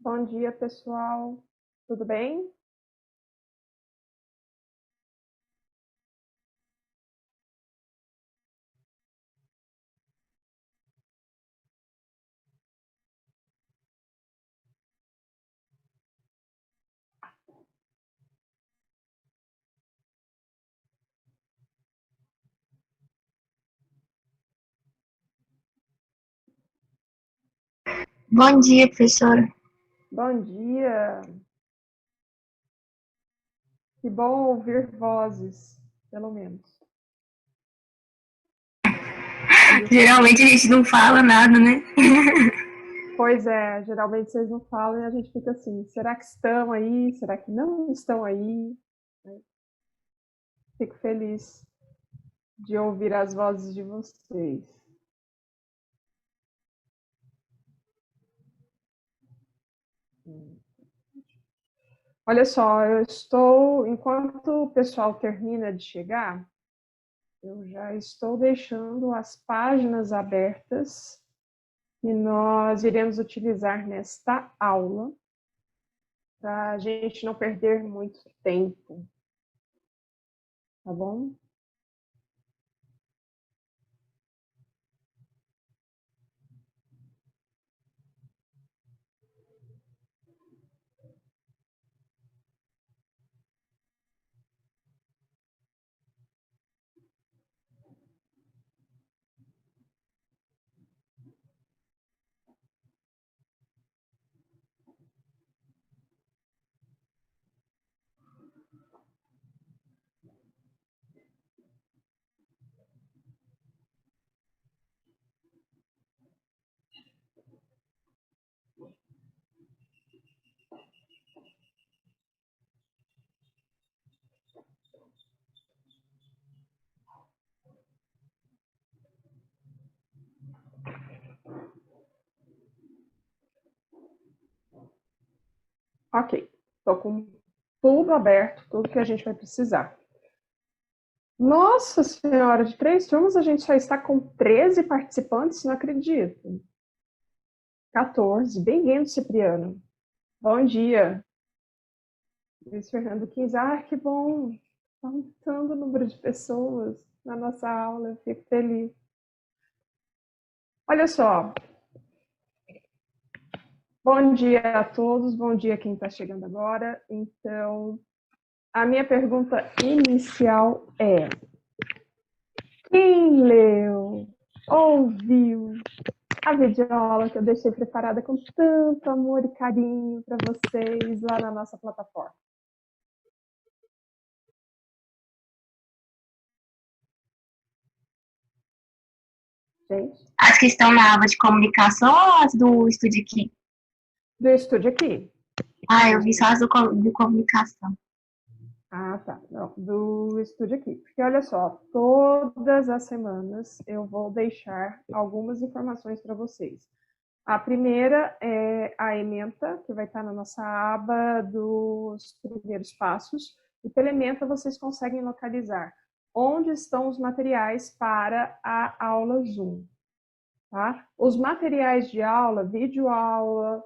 Bom dia, pessoal. Tudo bem? Bom dia, professora. Bom dia. Que bom ouvir vozes, pelo menos. Olha, Geralmente a gente não fala nada, né? pois é, geralmente vocês não falam e a gente fica assim, será que estão aí? Será que não estão aí? Fico feliz de ouvir as vozes de vocês. Olha só, enquanto o pessoal termina de chegar, eu já estou deixando as páginas abertas que nós iremos utilizar nesta aula, para a gente não perder muito tempo, tá bom? Ok, estou com tudo aberto, tudo que a gente vai precisar. Nossa Senhora, de 3 turmas a gente só está com 13 participantes, não acredito. 14, bem-vindo, Cipriano. Bom dia. Luiz Fernando Quinze, que bom. Está aumentando o número de pessoas na nossa aula, eu fico feliz. Olha só, bom dia a todos, bom dia quem está chegando agora. Então, a minha pergunta inicial é: quem leu, ouviu a videoaula que eu deixei preparada com tanto amor e carinho para vocês lá na nossa plataforma? Gente, As que estão na aba de comunicação ou as do Estúdio aqui? do estúdio aqui. Ah, Do eu vi só estúdio. as do comunicação. Ah, tá. Não, do estúdio aqui. Porque olha só, todas as semanas eu vou deixar algumas informações para vocês. A primeira é a ementa, que vai estar na nossa aba dos primeiros passos. E pela ementa vocês conseguem localizar onde estão os materiais para a aula Zoom. Tá? Os materiais de aula, videoaula,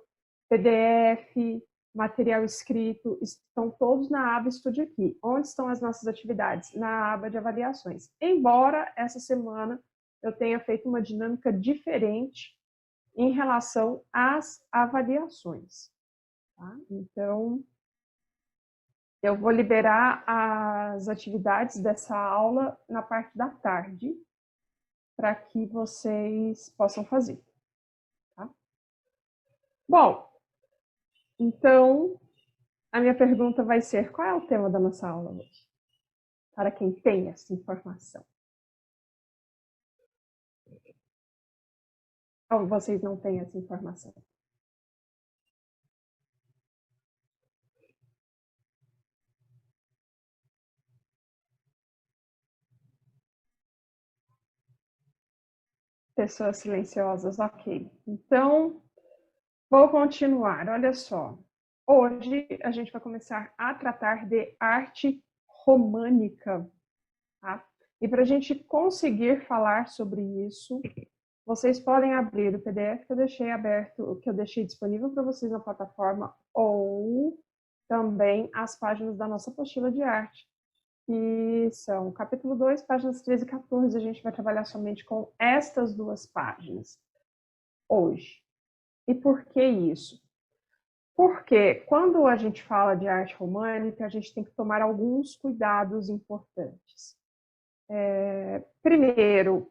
PDF, material escrito, estão todos na aba Estude Aqui. Onde estão as nossas atividades? Na aba de avaliações. Embora essa semana eu tenha feito uma dinâmica diferente em relação às avaliações. Tá? Então, eu vou liberar as atividades dessa aula na parte da tarde, para que vocês possam fazer. Tá? Bom, então, a minha pergunta vai ser: qual é o tema da nossa aula hoje? Para quem tem essa informação. Ou vocês não têm essa informação? Pessoas silenciosas, ok. Então, vou continuar. Olha só. Hoje a gente vai começar a tratar de arte românica. Tá? E para a gente conseguir falar sobre isso, vocês podem abrir o PDF que eu deixei aberto, que eu deixei disponível para vocês na plataforma, ou também as páginas da nossa apostila de arte, que são capítulo 2, páginas 13 e 14. A gente vai trabalhar somente com estas duas páginas hoje. E por que isso? Porque quando a gente fala de arte românica, a gente tem que tomar alguns cuidados importantes. Primeiro,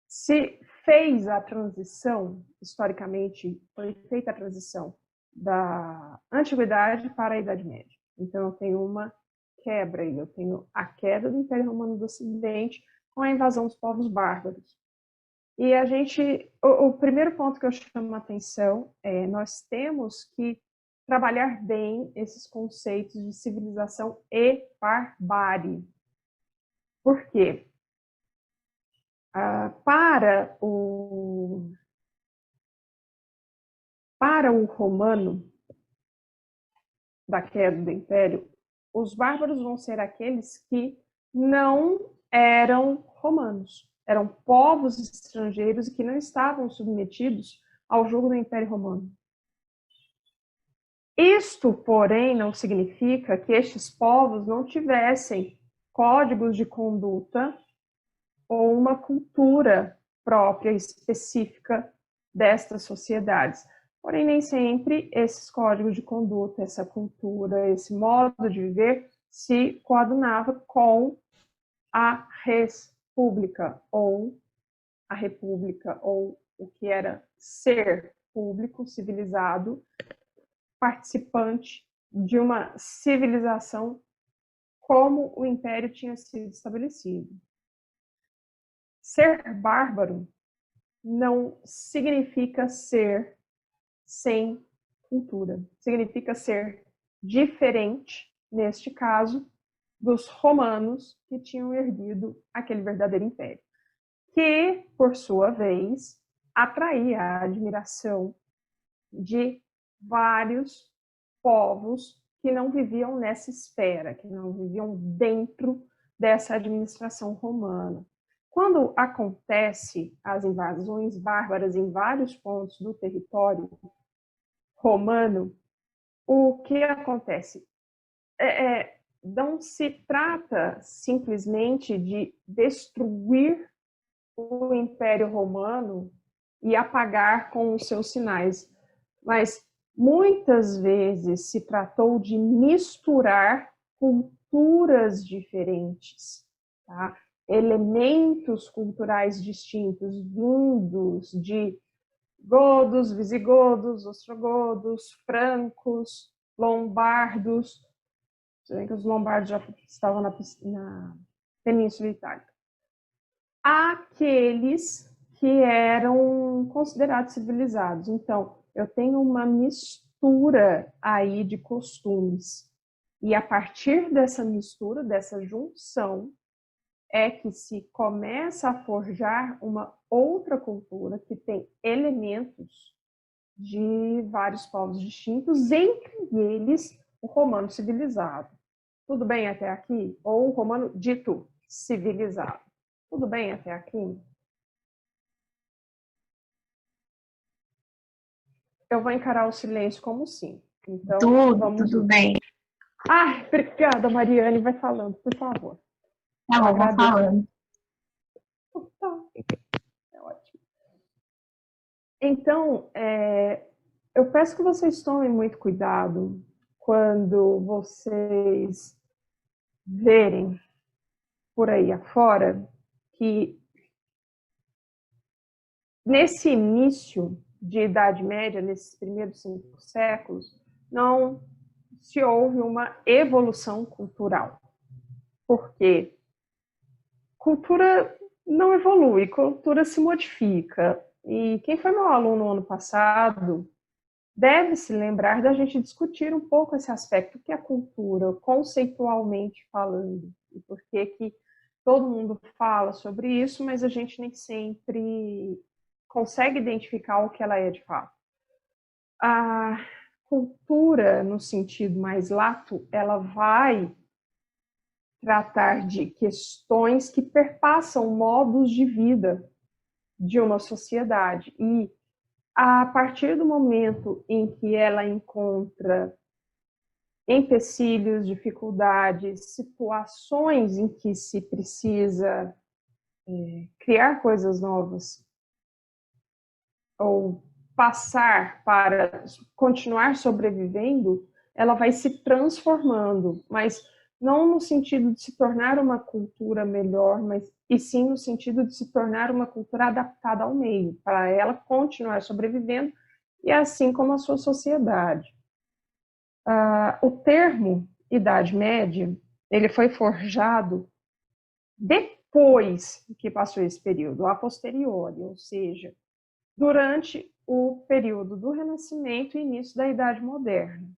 se fez a transição, historicamente, foi feita a transição da Antiguidade para a Idade Média. Então, eu tenho uma quebra aí, eu tenho a queda do Império Romano do Ocidente com a invasão dos povos bárbaros. E o primeiro ponto que eu chamo a atenção é nós temos que trabalhar bem esses conceitos de civilização e barbárie. Por quê? Para o romano, da queda do Império, os bárbaros vão ser aqueles que não eram romanos, eram povos estrangeiros e que não estavam submetidos ao jugo do Império Romano. Isto, porém, não significa que estes povos não tivessem códigos de conduta ou uma cultura própria, específica destas sociedades. Porém, nem sempre esses códigos de conduta, essa cultura, esse modo de viver se coadunava com a res pública, ou a república, ou o que era ser público, civilizado, participante de uma civilização como o império tinha sido estabelecido. Ser bárbaro não significa ser sem cultura. Significa ser diferente, neste caso, dos romanos que tinham erguido aquele verdadeiro império, que, por sua vez, atraía a admiração de vários povos que não viviam nessa esfera, que não viviam dentro dessa administração romana. Quando acontece as invasões bárbaras em vários pontos do território romano, o que acontece? Não se trata simplesmente de destruir o Império Romano e apagar com os seus sinais, mas muitas vezes se tratou de misturar culturas diferentes, tá? Elementos culturais distintos vindos de godos, visigodos, ostrogodos, francos, lombardos. Os lombardos já estavam na Península Itálica. Aqueles que eram considerados civilizados. Então, eu tenho uma mistura aí de costumes. E a partir dessa mistura, dessa junção, é que se começa a forjar uma outra cultura que tem elementos de vários povos distintos, entre eles o romano civilizado. Tudo bem até aqui? Ou o romano dito civilizado. Tudo bem até aqui? Eu vou encarar o silêncio como sim. Então, Tudo bem. Ai, obrigada, Mariane. Vai falando, por favor. Tá bom, vou falando. Tá. É ótimo. Então, eu peço que vocês tomem muito cuidado quando vocês verem por aí afora que nesse início de Idade Média, nesses primeiros 5 séculos, não se houve uma evolução cultural. Porque cultura não evolui, cultura se modifica. E quem foi meu aluno no ano passado deve se lembrar da gente discutir um pouco esse aspecto, o que é cultura, conceitualmente falando, e por que todo mundo fala sobre isso, mas a gente nem sempre consegue identificar o que ela é de fato. A cultura, no sentido mais lato, ela vai tratar de questões que perpassam modos de vida de uma sociedade. E a partir do momento em que ela encontra empecilhos, dificuldades, situações em que se precisa criar coisas novas ou passar para continuar sobrevivendo, ela vai se transformando, mas não no sentido de se tornar uma cultura melhor, mas e sim no sentido de se tornar uma cultura adaptada ao meio, para ela continuar sobrevivendo e assim como a sua sociedade. O termo Idade Média, ele foi forjado depois que passou esse período, a posteriori, ou seja, durante o período do Renascimento e início da Idade Moderna.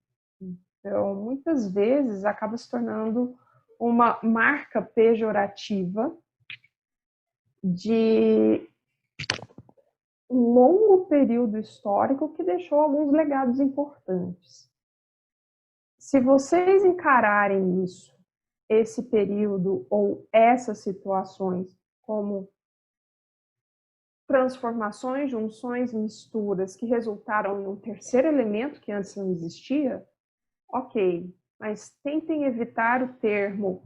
Então, muitas vezes, acaba se tornando uma marca pejorativa de um longo período histórico que deixou alguns legados importantes. Se vocês encararem isso, esse período ou essas situações como transformações, junções, misturas que resultaram em um terceiro elemento que antes não existia, ok, mas tentem evitar o termo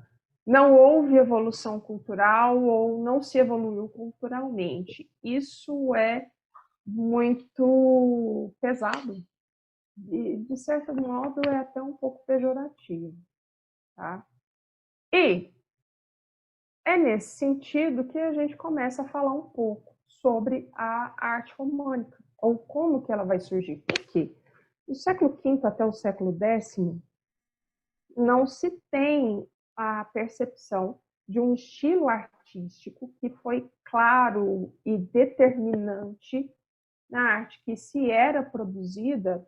não houve evolução cultural ou não se evoluiu culturalmente. Isso é muito pesado e, de certo modo, é até um pouco pejorativo. Tá? E é nesse sentido que a gente começa a falar um pouco sobre a arte românica, ou como que ela vai surgir. Por quê? Do século V até o século X, não se tem a percepção de um estilo artístico que foi claro e determinante na arte que se era produzida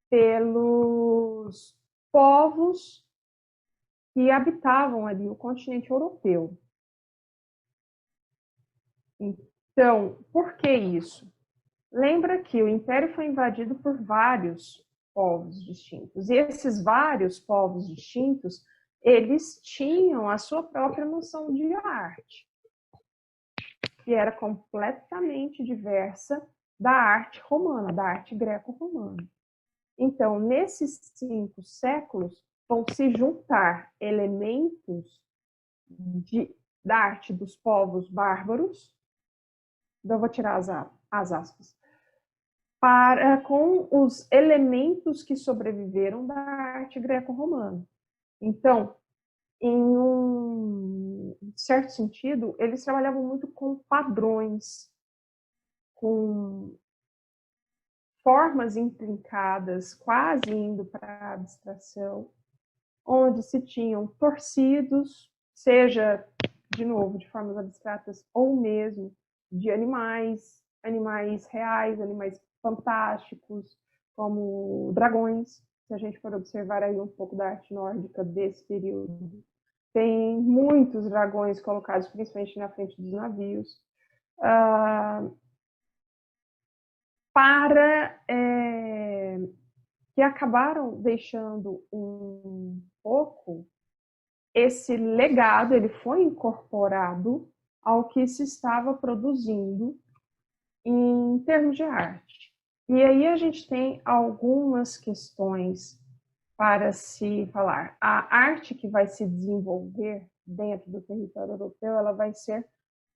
pelos povos que habitavam ali o continente europeu. Então, por que isso? Lembra que o Império foi invadido por vários povos distintos. E esses vários povos distintos, eles tinham a sua própria noção de arte, que era completamente diversa da arte romana, da arte greco-romana. Então, nesses 5 séculos, vão se juntar elementos da arte dos povos bárbaros, então eu vou tirar as aspas, com os elementos que sobreviveram da arte greco-romana. Então, em um certo sentido, eles trabalhavam muito com padrões, com formas intrincadas, quase indo para a abstração, onde se tinham torcidos, seja, de novo, de formas abstratas ou mesmo de animais reais, animais fantásticos, como dragões. Se a gente for observar aí um pouco da arte nórdica desse período, tem muitos dragões colocados principalmente na frente dos navios, que acabaram deixando um pouco esse legado, ele foi incorporado ao que se estava produzindo em termos de arte. E aí a gente tem algumas questões para se falar. A arte que vai se desenvolver dentro do território europeu, ela vai ser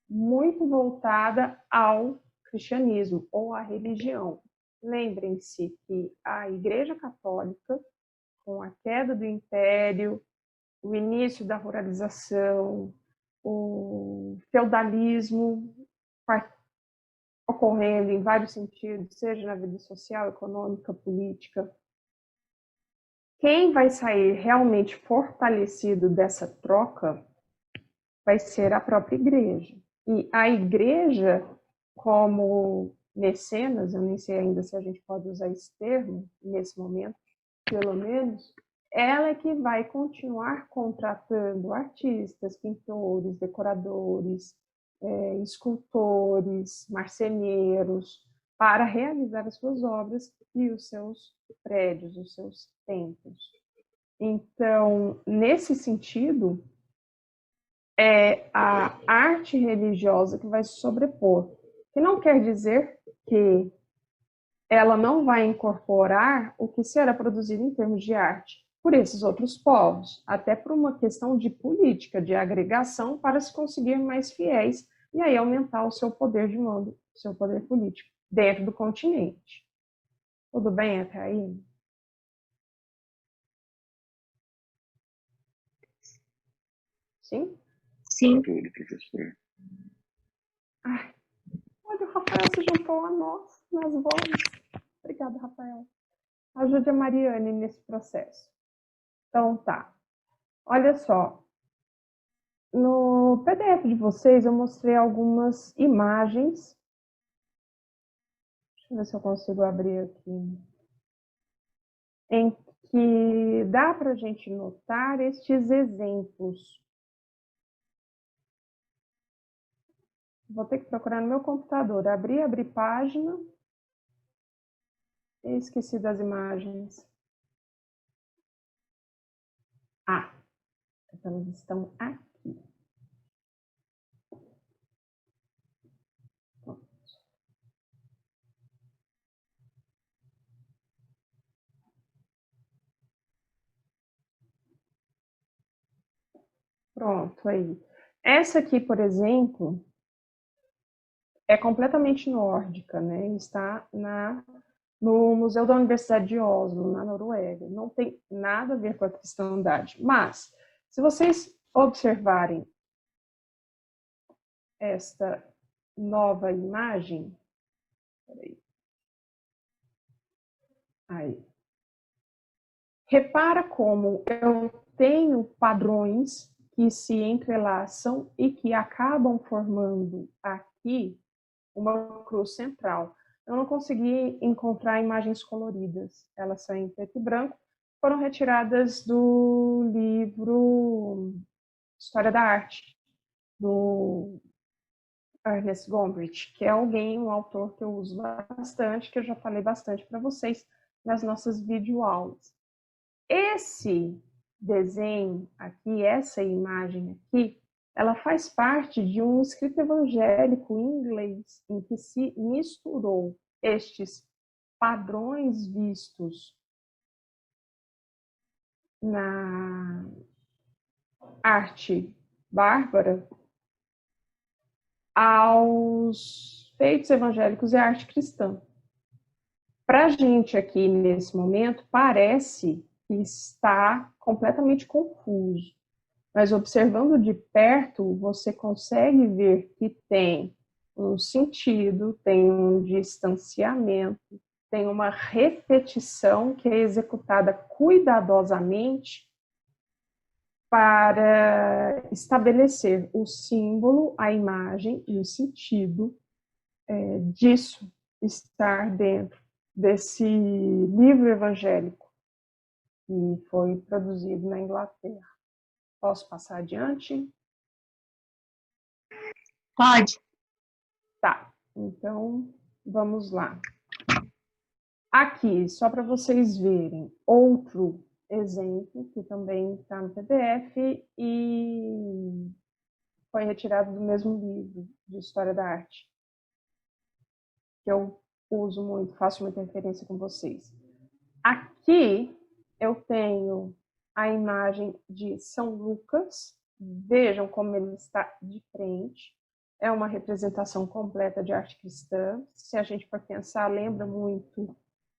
muito voltada ao cristianismo ou à religião. Lembrem-se que a Igreja Católica, com a queda do Império, o início da ruralização, o feudalismo ocorrendo em vários sentidos, seja na vida social, econômica, política. Quem vai sair realmente fortalecido dessa troca vai ser a própria igreja. E a igreja, como mecenas, eu nem sei ainda se a gente pode usar esse termo nesse momento, pelo menos, ela é que vai continuar contratando artistas, pintores, decoradores, escultores, marceneiros, para realizar as suas obras e os seus prédios, os seus templos. Então, nesse sentido, é a arte religiosa que vai se sobrepor. que não quer dizer que ela não vai incorporar o que será produzido em termos de arte por esses outros povos, até por uma questão de política, de agregação, para se conseguir mais fiéis e aí aumentar o seu poder de mando, o seu poder político dentro do continente. Tudo bem até aí? Sim? Sim. Tudo, professor. Ai, olha, o Rafael se juntou a nós nas vozes. Obrigada, Rafael. Ajude a Mariane nesse processo. Então, tá. Olha só. No PDF de vocês, eu mostrei algumas imagens. Deixa eu ver se eu consigo abrir aqui. Em que dá para a gente notar estes exemplos. Vou ter que procurar no meu computador. Abrir página. Esqueci das imagens. Ah, elas estão aqui. Pronto, aí. Essa aqui, por exemplo, é completamente nórdica, né? Está no Museu da Universidade de Oslo, na Noruega. Não tem nada a ver com a cristandade. Mas, se vocês observarem esta nova imagem, aí, repara como eu tenho padrões que se entrelaçam e que acabam formando aqui uma cruz central. Eu não consegui encontrar imagens coloridas, elas são em preto e branco, foram retiradas do livro História da Arte, do Ernest Gombrich, que é um autor que eu uso bastante, que eu já falei bastante para vocês nas nossas videoaulas. Esse desenho aqui, essa imagem aqui, ela faz parte de um escrito evangélico em inglês, em que se misturou estes padrões vistos na arte bárbara aos feitos evangélicos e à arte cristã. Para a gente aqui, nesse momento, parece que está completamente confuso. Mas observando de perto, você consegue ver que tem um sentido, tem um distanciamento, tem uma repetição que é executada cuidadosamente para estabelecer o símbolo, a imagem e o sentido disso estar dentro desse livro evangélico que foi produzido na Inglaterra. Posso passar adiante? Pode. Tá, então vamos lá. Aqui, só para vocês verem, outro exemplo que também está no PDF e foi retirado do mesmo livro de História da Arte, que eu uso muito, faço muita referência com vocês. Aqui eu tenho a imagem de São Lucas, vejam como ele está de frente, é uma representação completa de arte cristã, se a gente for pensar, lembra muito,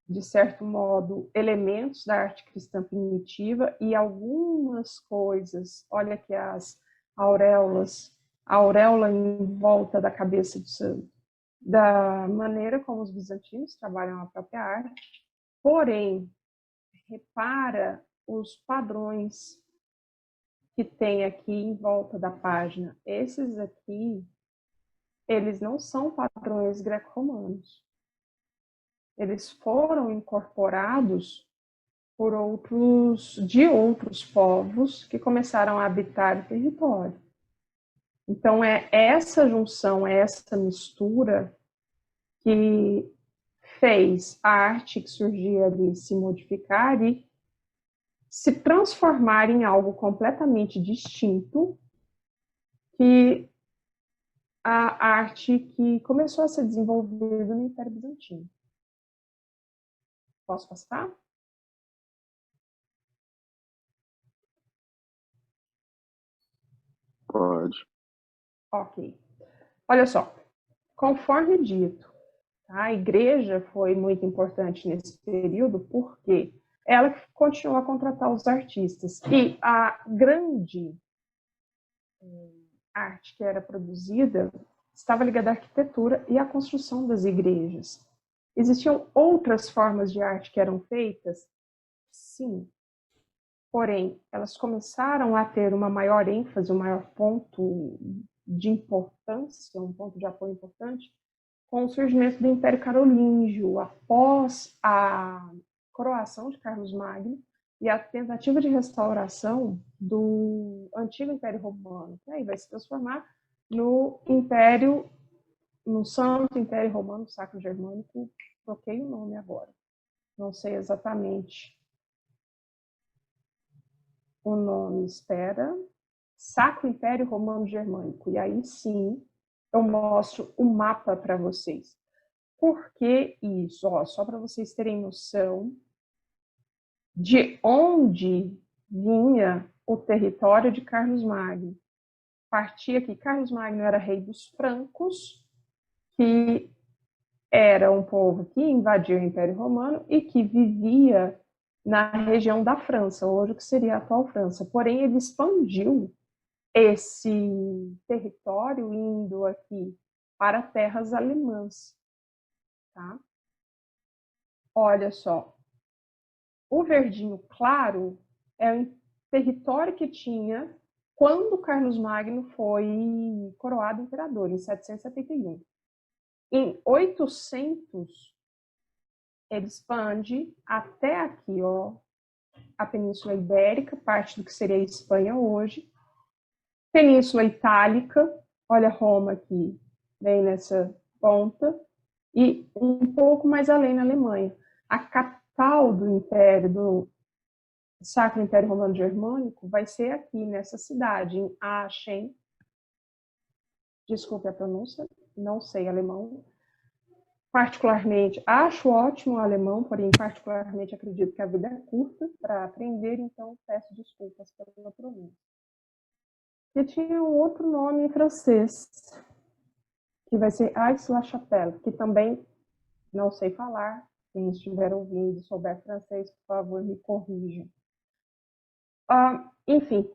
de certo modo, elementos da arte cristã primitiva e algumas coisas, olha aqui as auréolas, a auréola em volta da cabeça do santo, da maneira como os bizantinos trabalham a própria arte, porém, repara os padrões que tem aqui em volta da página. Esses aqui, eles não são padrões greco-romanos. Eles foram incorporados por de outros povos que começaram a habitar o território. Então, é essa junção, essa mistura que fez a arte que surgia ali se modificar e se transformar em algo completamente distinto, que a arte que começou a ser desenvolvida no Império Bizantino. Posso passar? Pode. Ok. Olha só, conforme dito, a igreja foi muito importante nesse período porque ela continuou a contratar os artistas. E a grande arte que era produzida estava ligada à arquitetura e à construção das igrejas. Existiam outras formas de arte que eram feitas? Sim. Porém, elas começaram a ter uma maior ênfase, um maior ponto de importância, um ponto de apoio importante, com o surgimento do Império Carolíngio, após a coroação de Carlos Magno e a tentativa de restauração do antigo Império Romano, que aí vai se transformar no Império, no Santo Império Romano Sacro Germânico. Troquei o nome agora, não sei exatamente o nome, espera, Sacro Império Romano Germânico. E aí sim, eu mostro o mapa para vocês. Por que isso? Ó, só para vocês terem noção de onde vinha o território de Carlos Magno. Partia que Carlos Magno era rei dos francos, que era um povo que invadiu o Império Romano e que vivia na região da França, hoje o que seria a atual França. Porém, ele expandiu esse território indo aqui para terras alemãs, tá? Olha só, o verdinho claro é o território que tinha quando Carlos Magno foi coroado imperador, em 771. Em 800, ele expande até aqui, ó, a Península Ibérica, parte do que seria a Espanha hoje, Península Itálica, olha Roma aqui, bem nessa ponta, e um pouco mais além na Alemanha. A capital do Império, do Sacro Império Romano Germânico, vai ser aqui, nessa cidade, em Aachen. Desculpe a pronúncia, não sei alemão. Particularmente, acho ótimo o alemão, porém, particularmente, acredito que a vida é curta para aprender, então peço desculpas pela pronúncia. E tinha um outro nome em francês, que vai ser Aix-la-Chapelle, que também não sei falar. Quem estiver ouvindo e souber francês, por favor, me corrijam. Enfim,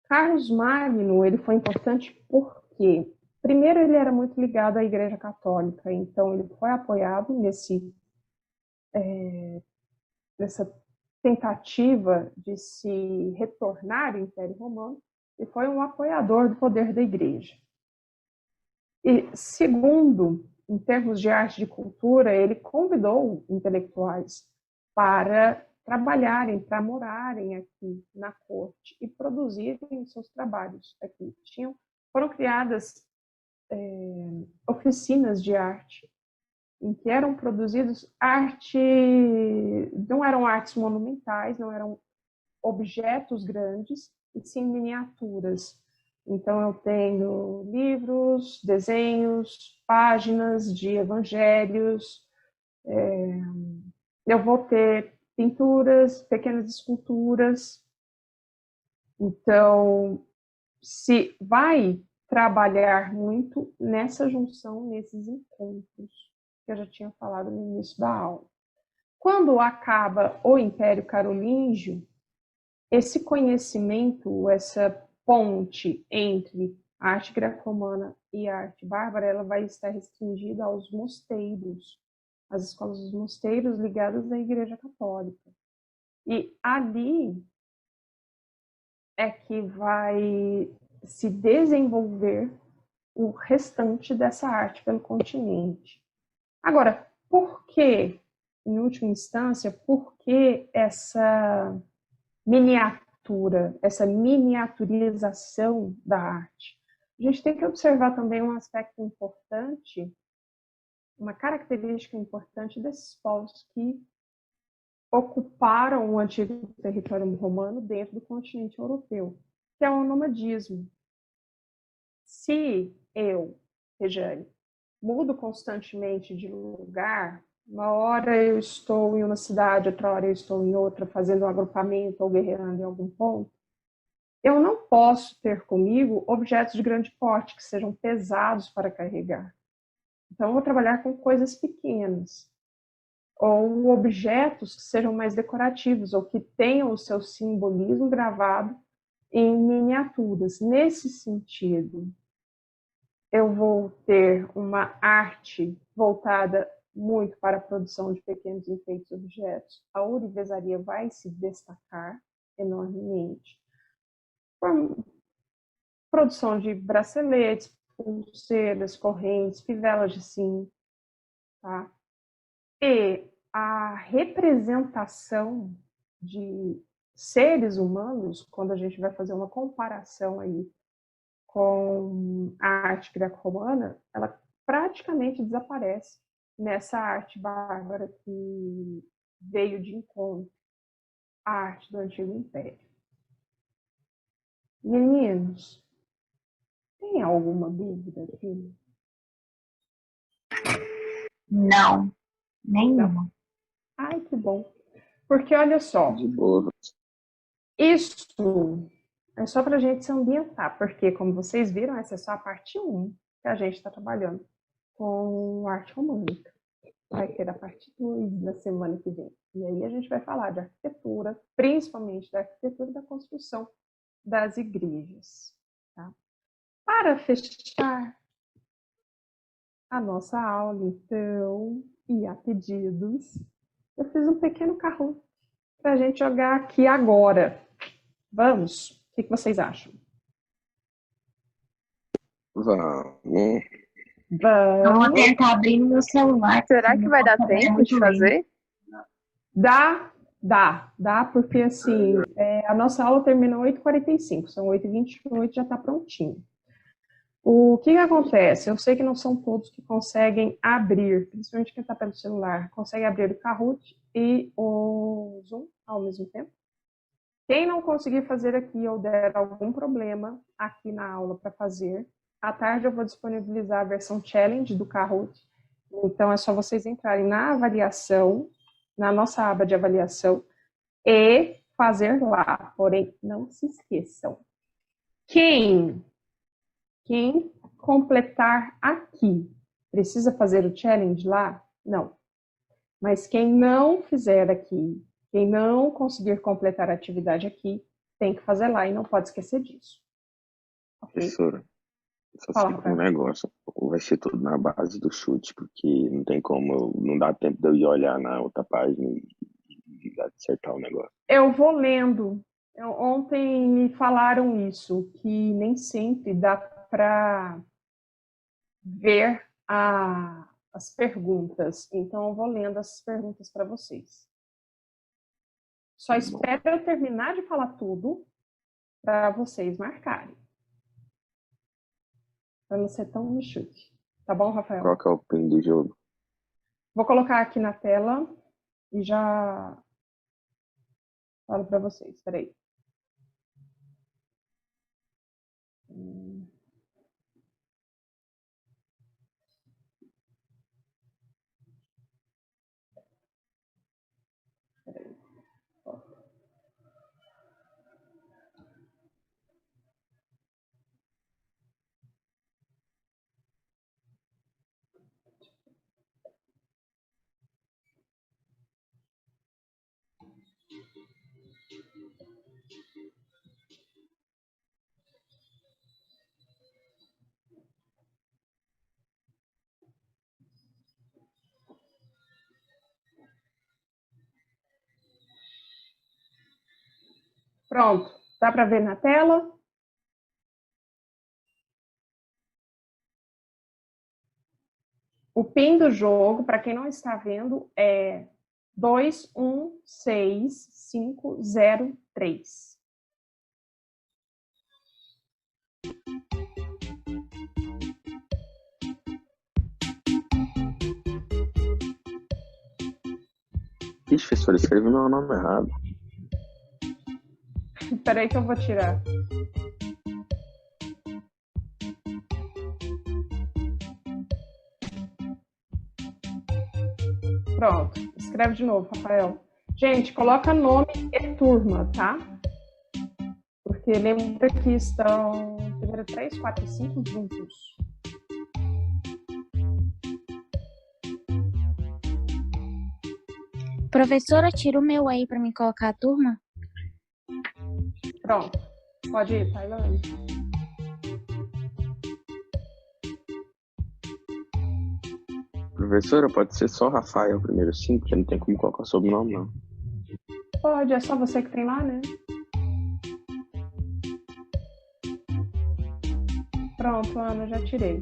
Carlos Magno ele foi importante porque, primeiro, ele era muito ligado à Igreja Católica, então ele foi apoiado nessa tentativa de se retornar ao Império Romano e foi um apoiador do poder da Igreja. E, segundo, em termos de arte e de cultura, ele convidou intelectuais para trabalharem, para morarem aqui na corte e produzirem seus trabalhos aqui. Foram criadas oficinas de arte em que eram produzidos não eram artes monumentais, não eram objetos grandes, e sim miniaturas. Então, eu tenho livros, desenhos, páginas de evangelhos, eu vou ter pinturas, pequenas esculturas. Então, se vai trabalhar muito nessa junção, nesses encontros, que eu já tinha falado no início da aula. Quando acaba o Império Carolíngio, esse conhecimento, essa ponte entre a arte greco-romana e a arte bárbara, ela vai estar restringida aos mosteiros, às escolas dos mosteiros ligadas à Igreja Católica. E ali é que vai se desenvolver o restante dessa arte pelo continente. Agora, por que, em última instância, por que essa miniatura, essa miniaturização da arte? A gente tem que observar também um aspecto importante, uma característica importante desses povos que ocuparam o antigo território romano dentro do continente europeu, que é o nomadismo. Se Rejane, mudo constantemente de lugar, uma hora eu estou em uma cidade, outra hora eu estou em outra, fazendo um agrupamento ou guerreando em algum ponto, eu não posso ter comigo objetos de grande porte, que sejam pesados para carregar. Então, eu vou trabalhar com coisas pequenas, ou objetos que sejam mais decorativos, ou que tenham o seu simbolismo gravado em miniaturas. Nesse sentido, eu vou ter uma arte voltada muito para a produção de pequenos enfeites objetos. A ourivesaria vai se destacar enormemente. Por produção de braceletes, pulseiras, correntes, fivelas de cinto, tá? E a representação de seres humanos, quando a gente vai fazer uma comparação aí com a arte greco-romana, ela praticamente desaparece nessa arte bárbara que veio de encontro à arte do Antigo Império. Meninos, tem alguma dúvida aqui? Não, nenhuma. Ai, que bom. Porque, olha só, De boa. isso é só para a gente se ambientar, porque, como vocês viram, essa é só a parte 1 que a gente está trabalhando com arte românica. Vai ter a parte 2 na semana que vem. E aí a gente vai falar de arquitetura, principalmente da arquitetura e da construção das igrejas. Tá? Para fechar a nossa aula, então, e a pedidos, eu fiz um pequeno carro para a gente jogar aqui agora. Vamos? O que vocês acham? Vamos. Eu vou tentar abrir no meu celular. Será que vai dar tempo de fazer? Dá, porque assim, a nossa aula termina 8h45, são 8h28, já está prontinho. O que acontece? Eu sei que não são todos que conseguem abrir, principalmente quem está pelo celular, consegue abrir o Kahoot e o Zoom ao mesmo tempo. Quem não conseguir fazer aqui ou der algum problema aqui na aula para fazer, à tarde eu vou disponibilizar a versão challenge do Kahoot. Então é só vocês entrarem na avaliação, na nossa aba de avaliação, e fazer lá. Porém, não se esqueçam. Quem completar aqui precisa fazer o challenge lá? Não. Mas quem não fizer aqui, quem não conseguir completar a atividade aqui, tem que fazer lá e não pode esquecer disso. Okay? Professora, só Fala, sei que Rafael. o negócio vai ser tudo na base do chute, porque não tem como, não dá tempo de eu ir olhar na outra página e acertar o negócio. Eu vou lendo. Ontem me falaram isso, que nem sempre dá para ver as perguntas. Então, eu vou lendo as perguntas para vocês. Só espero eu terminar de falar tudo para vocês marcarem. Para não ser tão no chute. Tá bom, Rafael? Qual que é o pin do jogo? Vou colocar aqui na tela e já falo para vocês. Espera aí. Pronto. Dá para ver na tela? O PIN do jogo, para quem não está vendo, é 216503. Ixi, professor, escreveu meu nome errado. Espera aí que eu vou tirar. Pronto. Escreve de novo, Rafael. Gente, coloca nome e turma, tá? Porque lembra que estão primeiro 3, 4 e 5 juntos. Professora, tira o meu aí pra me colocar a turma? Pronto. Pode ir, Tailândia. Professora, pode ser só Rafael primeiro sim, porque não tem como colocar o sobrenome, não. Pode, é só você que tem lá, né? Pronto, Ana, já tirei.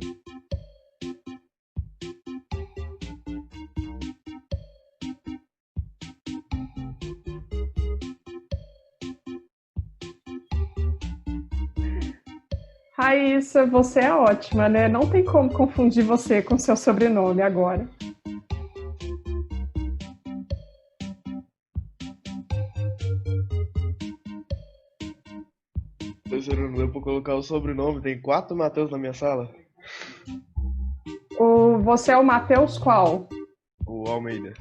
Raíssa, você é ótima, né? Não tem como confundir você com seu sobrenome agora. Professora, não deu pra colocar o sobrenome. Tem 4 Matheus na minha sala. Você é o Matheus qual? O Almeida.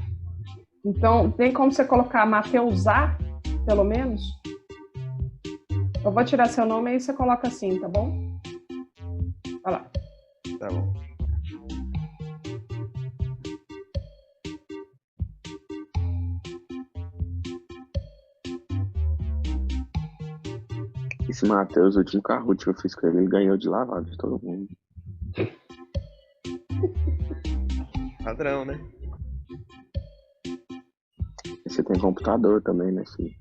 Então, tem como você colocar Matheus A, pelo menos? Eu vou tirar seu nome e você coloca assim, tá bom? Olha lá. Tá bom. Esse Matheus, o último Kahoot que eu fiz com ele, ele ganhou de lavado de todo mundo. Padrão, né? Você tem computador também, né, filho?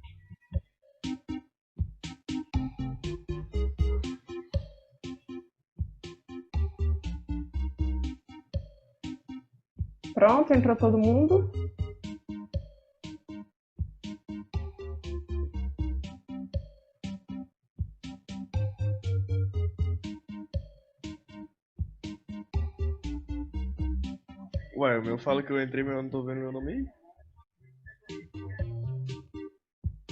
Pronto, entrou todo mundo? Ué, o meu fala que eu entrei, mas eu não tô vendo meu nome aí.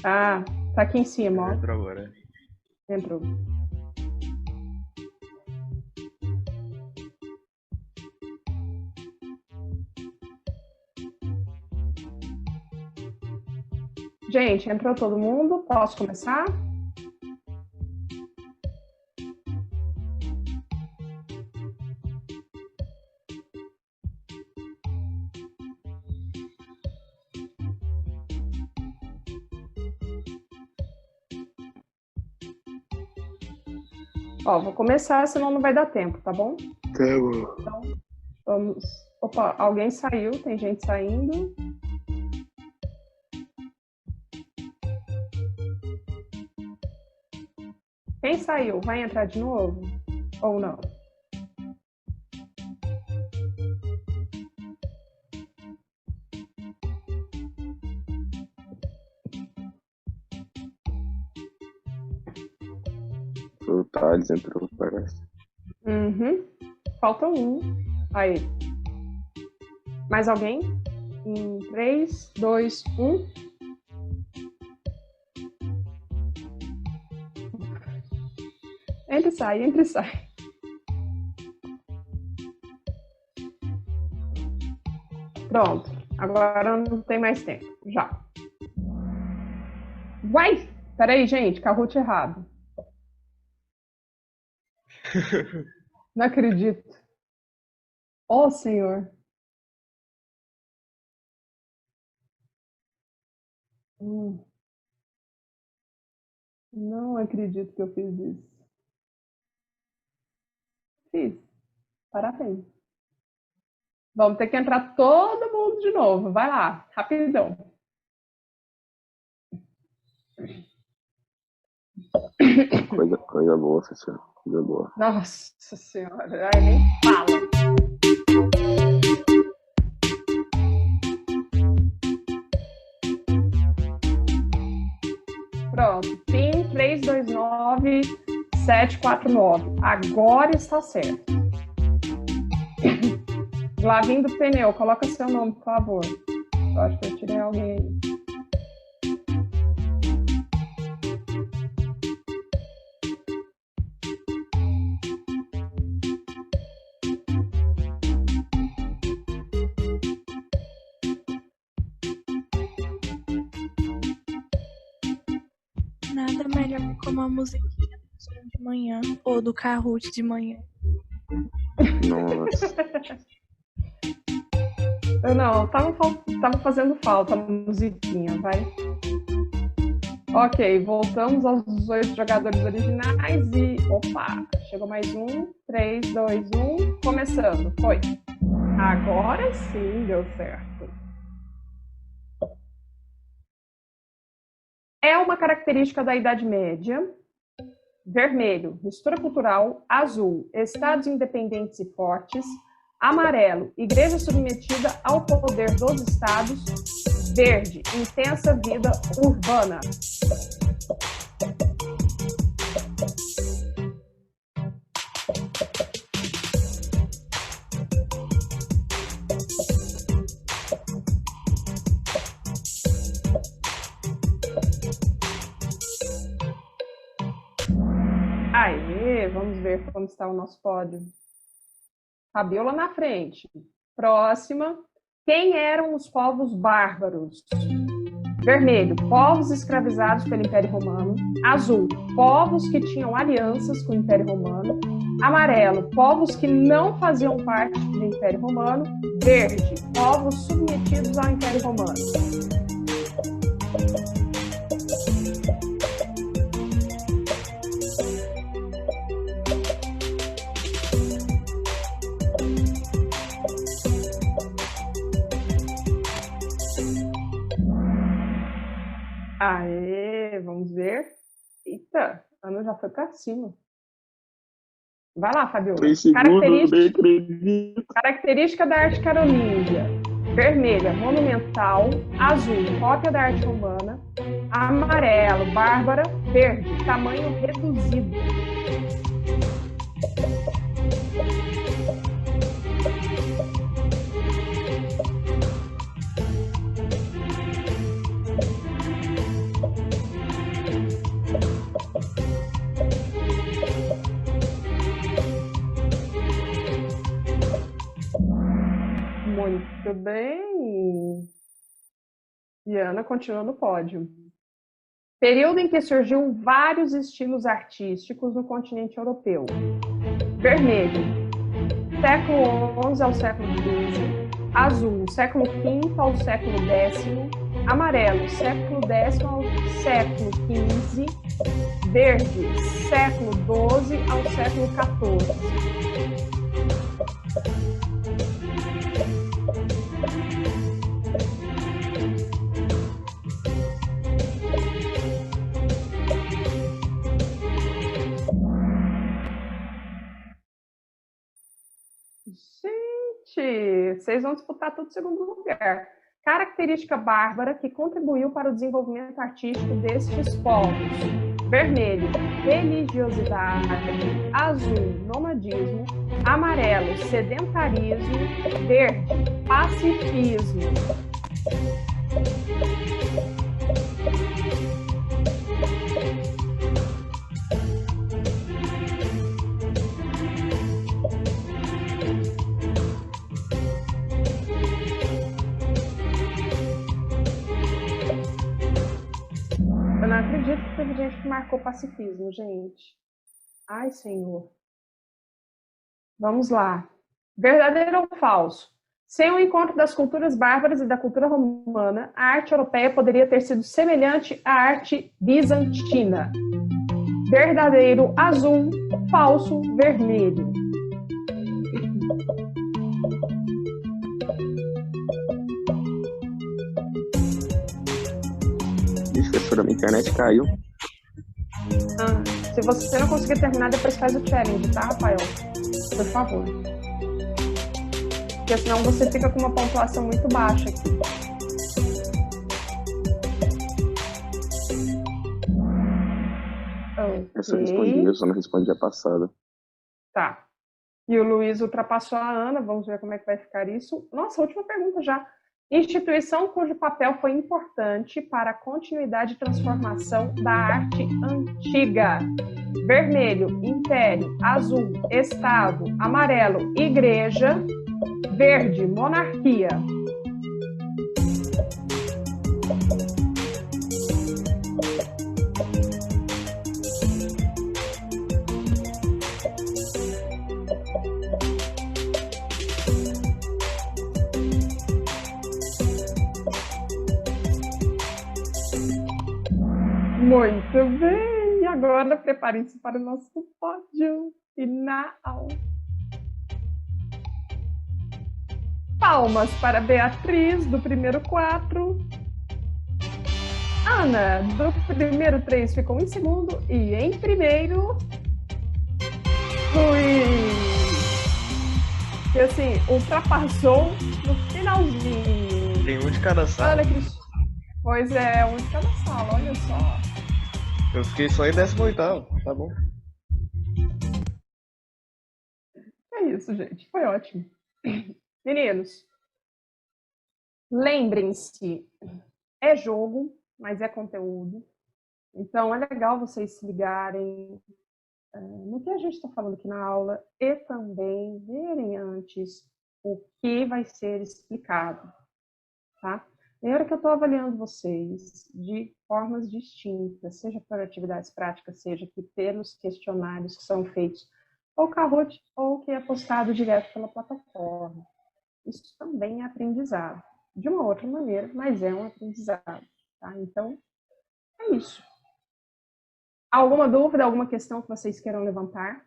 Ah, tá aqui em cima, ó. Entrou agora. Entrou. Gente, entrou todo mundo? Posso começar? Ó, vou começar, senão não vai dar tempo, tá bom? Tá bom. Então, vamos... Opa, alguém saiu, tem gente saindo. Quem saiu, vai entrar de novo? Ou não? O Thales entrou, parece. Uhum. Falta um. Aí. Mais alguém? 3, 2, 1. Entre e sai, entre e sai. Pronto. Agora não tem mais tempo. Já. Uai! Peraí, gente. Kahoot errado. Não acredito. Oh, Senhor. Não acredito que eu fiz isso. Fiz. Parabéns. Vamos ter que entrar todo mundo de novo. Vai lá, rapidão. Coisa boa, professor. Coisa boa. Nossa Senhora, ai, nem fala. Pronto, PIN 329-749. Agora está certo. Glavindo Pneu, coloca seu nome, por favor. Eu acho que eu tirei alguém aí. nada melhor como a musiquinha do som de manhã ou do Kahoot de manhã. Nossa. Não, tava fazendo falta a musiquinha, vai. Ok, voltamos aos 18 jogadores originais e... Opa, chegou mais um. 3, 2, 1, começando. Foi. Agora sim deu certo. É uma característica da Idade Média. Vermelho, mistura cultural. Azul, estados independentes e fortes. Amarelo, igreja submetida ao poder dos estados. Verde, intensa vida urbana. Aê, vamos ver como está o nosso pódio. Fabiola na frente. Próxima. Quem eram os povos bárbaros? Vermelho, povos escravizados pelo Império Romano. Azul, povos que tinham alianças com o Império Romano. Amarelo, povos que não faziam parte do Império Romano. Verde, povos submetidos ao Império Romano. Aê, vamos ver. Eita, a Ana já foi pra cima. Vai lá, Fabiola. Foi segundo, nem acredito. Característica da arte carolíngia. Vermelha, monumental. Azul, cópia da arte romana. Amarelo, bárbara. Verde, tamanho reduzido. Muito bem. E Ana continua no pódio. Período em que surgiu vários estilos artísticos no continente europeu. Vermelho, século XI ao século XV. Azul, século V ao século X. Amarelo, século X ao século XV. Verde, século XII ao século XIV. Gente, vocês vão disputar todo segundo lugar. Característica bárbara que contribuiu para o desenvolvimento artístico destes povos. Vermelho, religiosidade. Azul, nomadismo. Amarelo, sedentarismo. Verde, pacifismo. Eu não acredito que teve gente que marcou pacifismo, gente. Ai, Senhor. Vamos lá. Verdadeiro ou falso? Sem o encontro das culturas bárbaras e da cultura romana, a arte europeia poderia ter sido semelhante à arte bizantina. Verdadeiro, azul. Falso, vermelho. Professora, minha internet caiu. Se você não conseguir terminar, depois faz o challenge, tá, Rafael? Por favor. Porque senão você fica com uma pontuação muito baixa aqui. Essa eu respondi, eu só não respondi a passada. Tá. E o Luiz ultrapassou a Ana, vamos ver como é que vai ficar isso. Nossa, última pergunta já. Instituição cujo papel foi importante para a continuidade e transformação da arte antiga. Vermelho, império. Azul, estado. Amarelo, igreja. Verde, monarquia. Muito bem. Agora preparem-se para o nosso pódio final. Palmas para Beatriz, do primeiro 4. Ana, do primeiro 3, ficou em segundo. E em primeiro, Luiz. Que assim, ultrapassou no finalzinho. Tem um de cada sala. Olha, Cristina. Pois é, um de cada sala, olha só. Eu fiquei só em 18º, tá bom. É isso, gente. Foi ótimo. Meninos, lembrem-se, é jogo, mas é conteúdo. Então, é legal vocês se ligarem no que a gente está falando aqui na aula e também verem antes o que vai ser explicado, tá? Lembra que eu estou avaliando vocês de formas distintas, seja por atividades práticas, seja que pelos questionários que são feitos ou Kahoot ou que é postado direto pela plataforma. Isso também é aprendizado, de uma outra maneira, mas é um aprendizado, tá? Então, é isso. Alguma dúvida, alguma questão que vocês queiram levantar?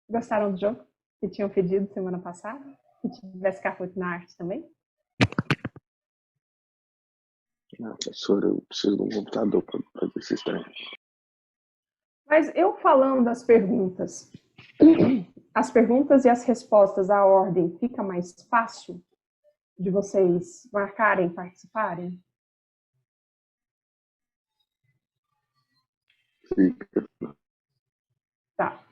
Gostaram do jogo que tinham pedido semana passada? Que tivesse Kahoot na arte também? Não, professora, eu preciso de um computador para fazer esses treinos. Mas eu falando das perguntas, as perguntas e as respostas, a ordem fica mais fácil de vocês marcarem, participarem? Fica. Tá.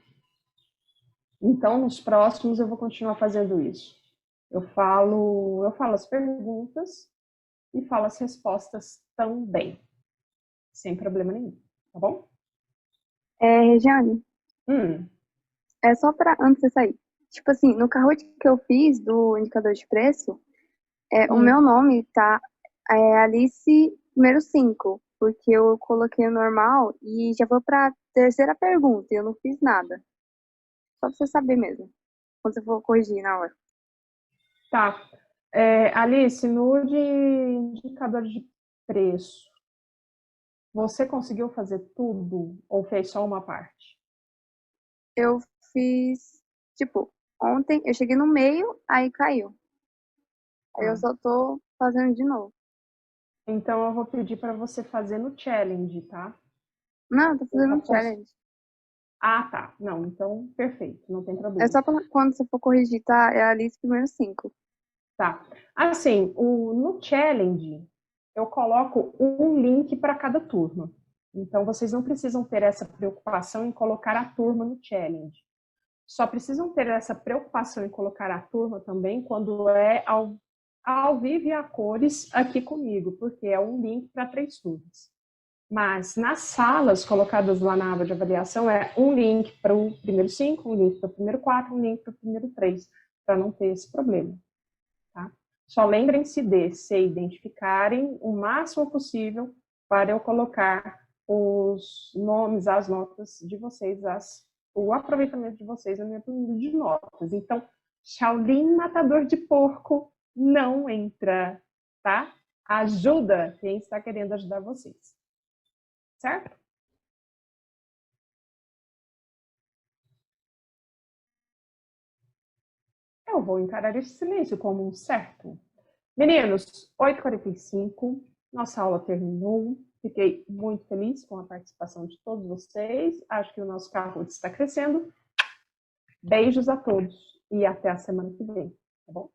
Então, nos próximos eu vou continuar fazendo isso. Eu falo as perguntas e falo as respostas também. Sem problema nenhum, tá bom? Regiane, é só para antes de você sair. Tipo assim, no Kahoot que eu fiz do indicador de preço, o meu nome tá Alice número 5, porque eu coloquei o normal e já vou para terceira pergunta e eu não fiz nada. Só pra você saber mesmo, quando você for corrigir na hora. Tá. Alice, no de indicador de preço, você conseguiu fazer tudo ou fez só uma parte? Eu fiz, tipo, ontem eu cheguei no meio, aí caiu. Aí eu só tô fazendo de novo. Então eu vou pedir para você fazer no challenge, tá? Não, eu tô fazendo um challenge. Ah, tá. Não, então perfeito, não tem problema. É só quando você for corrigir, tá? É a Alice primeiro 5. Tá. Assim, no challenge, eu coloco um link para cada turma. Então, vocês não precisam ter essa preocupação em colocar a turma no challenge. Só precisam ter essa preocupação em colocar a turma também quando é ao vivo e a cores aqui comigo, porque é um link para 3 turmas. Mas nas salas colocadas lá na aba de avaliação é um link para o primeiro 5, um link para o primeiro 4, um link para o primeiro 3, para não ter esse problema. Tá? Só lembrem-se de se identificarem o máximo possível para eu colocar os nomes, as notas de vocês, o aproveitamento de vocês na minha planilha de notas. Então, Shaolin Matador de Porco não entra, tá? Ajuda quem está querendo ajudar vocês. Certo? Eu vou encarar esse silêncio como um certo. Meninos, 8h45, nossa aula terminou. Fiquei muito feliz com a participação de todos vocês. Acho que o nosso Kahoot está crescendo. Beijos a todos e até a semana que vem, tá bom?